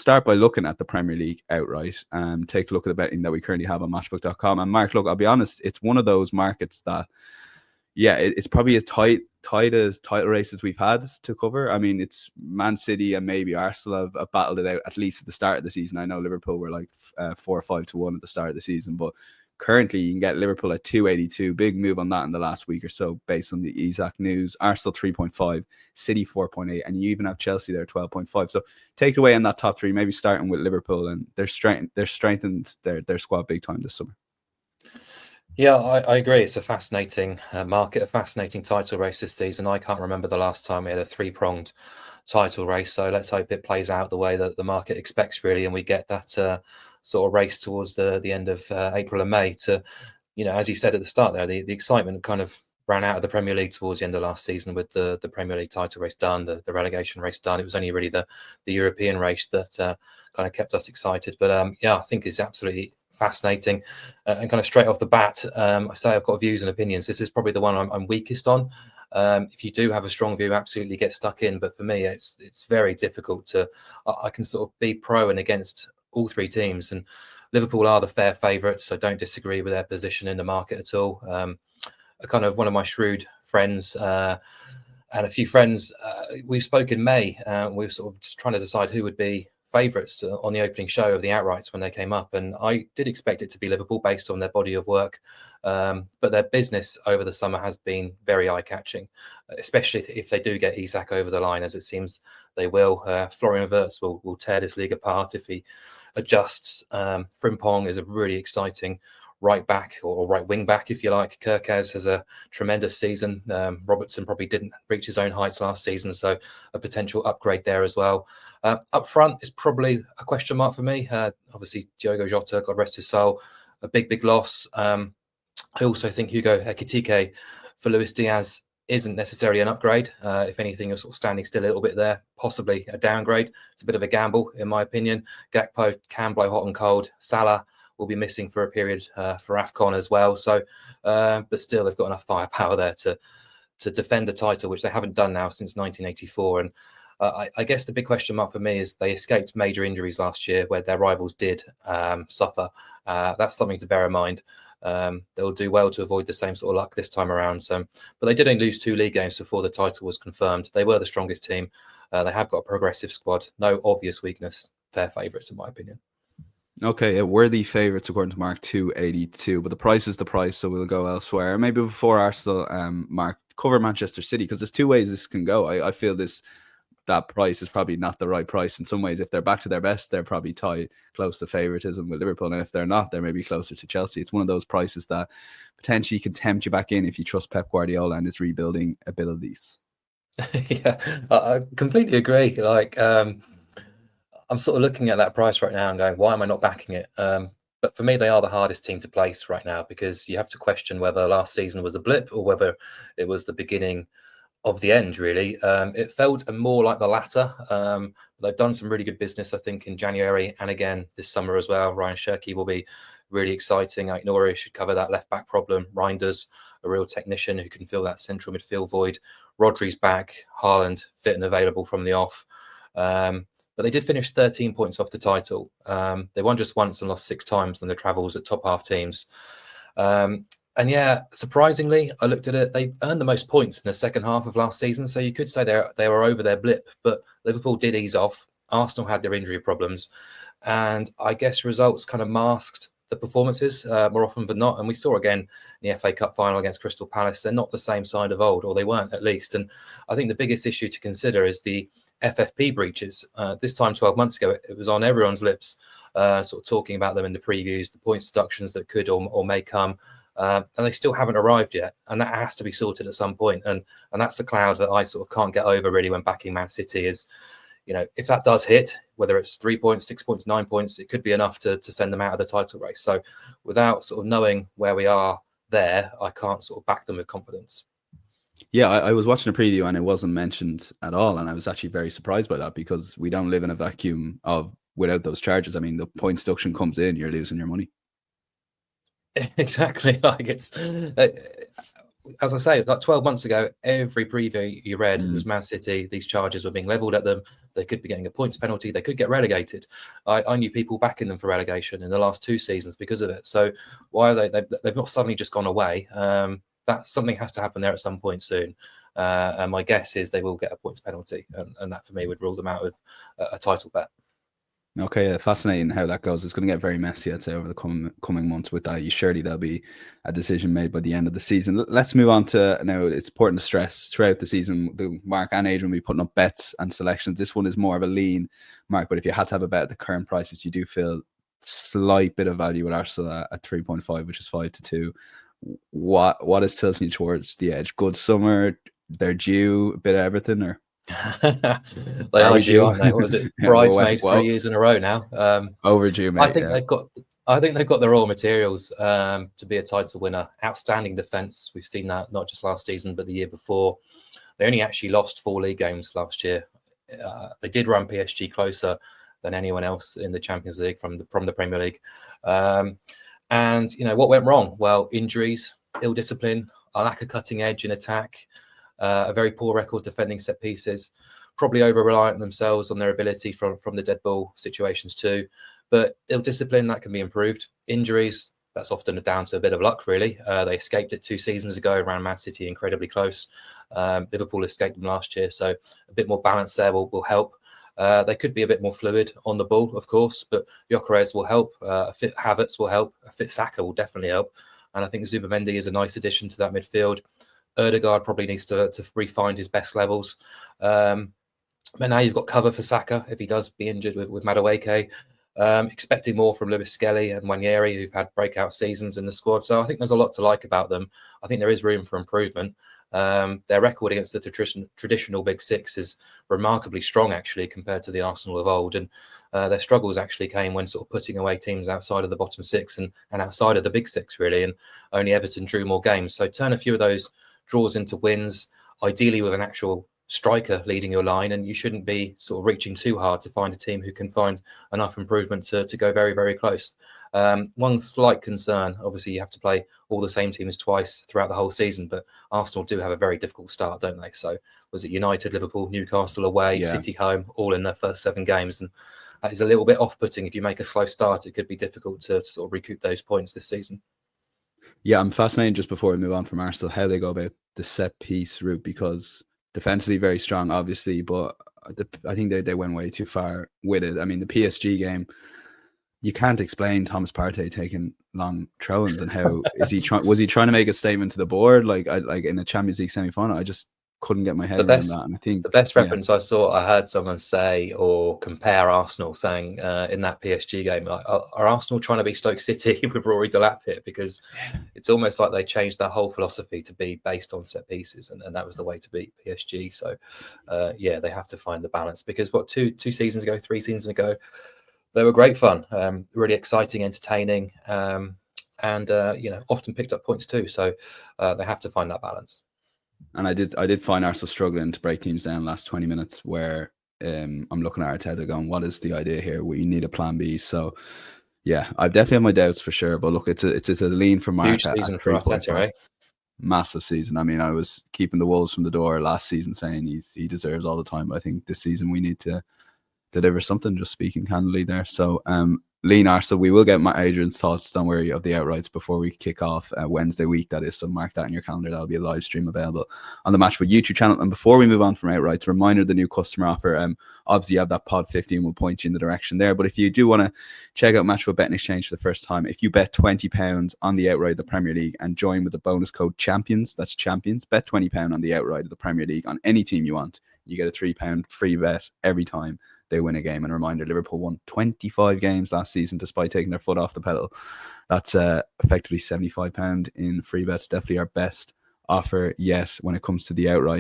start by looking at the Premier League outright. Take a look at the betting that we currently have on Matchbook.com. And Mark, look, I'll be honest, it's one of those markets that, yeah, it's probably as tight as title races we've had to cover. I mean, it's Man City and maybe Arsenal have battled it out at least at the start of the season. I know Liverpool were like 4 or 5 to 1 at the start of the season, but currently you can get Liverpool at 282. Big move on that in the last week or so based on the Isaac news. Arsenal 3.5, City 4.8, and you even have Chelsea there 12.5. So take it away in that top three, maybe starting with Liverpool, and they're strengthened their squad big time this summer. Yeah, I agree. It's a fascinating market, a fascinating title race this season. I can't remember the last time we had a three-pronged title race. So let's hope it plays out the way that the market expects, really, and we get that sort of race towards the end of April and May to, as you said at the start there, the excitement kind of ran out of the Premier League towards the end of last season with the Premier League title race done, the relegation race done. It was only really the European race that kind of kept us excited. But yeah, I think it's absolutely fascinating. And kind of straight off the bat, I say I've got views and opinions. This is probably the one I'm weakest on. If you do have a strong view, absolutely get stuck in. But for me, it's very difficult to. I can sort of be pro and against all three teams, and Liverpool are the fair favourites, so don't disagree with their position in the market at all. Kind of one of my shrewd friends and a few friends, we spoke in May. We were sort of just trying to decide who would be favourites on the opening show of the outrights when they came up, and I did expect it to be Liverpool based on their body of work, but their business over the summer has been very eye-catching, especially if they do get Isak over the line, as it seems they will. Florian Wirtz will tear this league apart if he adjusts. Frimpong is a really exciting right back or right wing back, if you like. Kirkaz has a tremendous season. Robertson probably didn't reach his own heights last season, so a potential upgrade there as well. Up front is probably a question mark for me. Obviously, Diogo Jota, God rest his soul, a big loss. I also think Hugo Ekitike for Luis Diaz isn't necessarily an upgrade. If anything, you're sort of standing still a little bit there, possibly a downgrade. It's a bit of a gamble, in my opinion. Gakpo can blow hot and cold. Salah will be missing for a period for AFCON as well. So, but still, they've got enough firepower there to defend the title, which they haven't done now since 1984. And I guess the big question mark for me is they escaped major injuries last year where their rivals did suffer. That's something to bear in mind. They'll do well to avoid the same sort of luck this time around. So, but they did only lose 2 league games before the title was confirmed. They were the strongest team. They have got a progressive squad. No obvious weakness. Fair favourites, in my opinion. Okay, worthy favourites according to Mark, 282, but the price is the price, so we'll go elsewhere. Maybe before Arsenal, Mark, cover Manchester City, because there's 2 ways this can go. I feel that price is probably not the right price in some ways. If they're back to their best, they're probably tied close to favoritism with Liverpool, and if they're not, they're maybe closer to Chelsea. It's one of those prices that potentially can tempt you back in if you trust Pep Guardiola and his rebuilding abilities. Yeah, I completely agree. Like, I'm sort of looking at that price right now and going, why am I not backing it? But for me, they are the hardest team to place right now, because you have to question whether last season was a blip or whether it was the beginning of the end, really. It felt more like the latter. They've done some really good business, I think, in January and again this summer as well. Ryan Cherki will be really exciting. Aït-Nouri should cover that left-back problem. Reinders, a real technician who can fill that central midfield void. Rodri's back. Haaland fit and available from the off. But they did finish 13 points off the title. They won just once and lost 6 times in the travels at top half teams. And yeah, surprisingly, I looked at it. They earned the most points in the second half of last season. So you could say they were over their blip. But Liverpool did ease off. Arsenal had their injury problems. And I guess results kind of masked the performances more often than not. And we saw again in the FA Cup final against Crystal Palace, they're not the same side of old, or they weren't at least. And I think the biggest issue to consider is the FFP breaches. This time 12 months ago, it was on everyone's lips, sort of talking about them in the previews, the points deductions that could or may come, and they still haven't arrived yet, and that has to be sorted at some point. And that's the cloud that I sort of can't get over really when backing Man City is, if that does hit, whether it's 3 points, 6 points, 9 points, it could be enough to send them out of the title race. So without sort of knowing where we are there, I can't sort of back them with confidence. Yeah, I was watching a preview and it wasn't mentioned at all, and I was actually very surprised by that, because we don't live in a vacuum without those charges. I mean, the points deduction comes in, you're losing your money. Exactly. Like, it's as I say, like 12 months ago, every preview you read, it was Man City. These charges were being levelled at them. They could be getting a points penalty. They could get relegated. I knew people backing them for relegation in the last 2 seasons because of it. So why are they've not suddenly just gone away? That something has to happen there at some point soon. And my guess is they will get a points penalty. And that for me would rule them out of a title bet. Okay, yeah, fascinating how that goes. It's going to get very messy, I'd say, over the coming months with that. Surely there'll be a decision made by the end of the season. Let's move on to now. It's important to stress throughout the season, the Mark and Adrian will be putting up bets and selections. This one is more of a lean, Mark, but if you had to have a bet at the current prices, you do feel slight bit of value with Arsenal at 3.5, which is 5-2. What is tilting you towards the edge? Good summer, they're due, a bit of everything, or? They are due, aren't they? What was it? Bridesmaids 3 years in a row now. Overdue, mate. I think they've got the raw materials to be a title winner. Outstanding defence. We've seen that not just last season, but the year before. They only actually lost 4 league games last year. They did run PSG closer than anyone else in the Champions League from the Premier League. And what went wrong? Well, injuries, ill discipline, a lack of cutting edge in attack. A very poor record defending set pieces, probably over-reliant on themselves, on their ability from the dead ball situations too. But ill-discipline, that can be improved. Injuries, that's often down to a bit of luck, really. They escaped it 2 seasons ago around Man City, incredibly close. Liverpool escaped them last year, so a bit more balance there will help. They could be a bit more fluid on the ball, of course, but Gyökeres will help. A fit Havertz will help. A fit Saka will definitely help. And I think Zubimendi is a nice addition to that midfield. Odegaard probably needs to re-find his best levels. But now you've got cover for Saka if he does be injured with Madueke. Expecting more from Lewis Skelly and Nwaneri, who've had breakout seasons in the squad. So I think there's a lot to like about them. I think there is room for improvement. Their record against the traditional Big Six is remarkably strong, actually, compared to the Arsenal of old. And their struggles actually came when sort of putting away teams outside of the bottom 6 and outside of the Big Six, really. And only Everton drew more games. So turn a few of those draws into wins, ideally with an actual striker leading your line, and you shouldn't be sort of reaching too hard to find a team who can find enough improvement to go very, very close. One slight concern, obviously you have to play all the same teams twice throughout the whole season, but Arsenal do have a very difficult start, don't they? So was it United, Liverpool, Newcastle away, City home, all in their first 7 games, and that is a little bit off-putting. If you make a slow start, it could be difficult to sort of recoup those points this season. Yeah, I'm fascinated, just before we move on from Arsenal, how they go about the set piece route, because defensively very strong, obviously, but I think they went way too far with it. I mean, the PSG game, you can't explain Thomas Partey taking long throw-ins, and how was he trying to make a statement to the board like in a Champions League semi-final? I just couldn't get my head around that. And I think the best reference I heard someone say or compare Arsenal saying in that PSG game, like, are Arsenal trying to be Stoke City with Rory Delap here? Because it's almost like they changed their whole philosophy to be based on set pieces, and that was the way to beat PSG. So they have to find the balance, because 3 seasons ago they were great fun, really exciting, entertaining, and often picked up points too. So they have to find that balance. And I did find Arsenal struggling to break teams down last 20 minutes, where I'm looking at Arteta going, what is the idea here? We need a plan B. So yeah, I definitely have my doubts for sure, but look, it's a lean for Mark. Huge season for Arteta, right? Massive season. I mean, I was keeping the wolves from the door last season, saying he deserves all the time, but I think this season we need to deliver something, just speaking candidly there. So lean Arsenal. We will get Adrian's thoughts, don't worry, of the outrights before we kick off Wednesday week, that is, so mark that in your calendar. That'll be a live stream available on the Matchbook YouTube channel. And before we move on from outrights, reminder, the new customer offer, obviously you have that pod 15 will point you in the direction there, but if you do want to check out Matchbook Bet and Exchange for the first time, if you bet £20 on the outright of the Premier League and join with the bonus code champions, that's champions, bet £20 on the outright of the Premier League on any team you want, you get a £3 free bet every time they win a game. And a reminder, Liverpool won 25 games last season despite taking their foot off the pedal. That's effectively £75 in free bets. Definitely our best offer yet when it comes to the outright.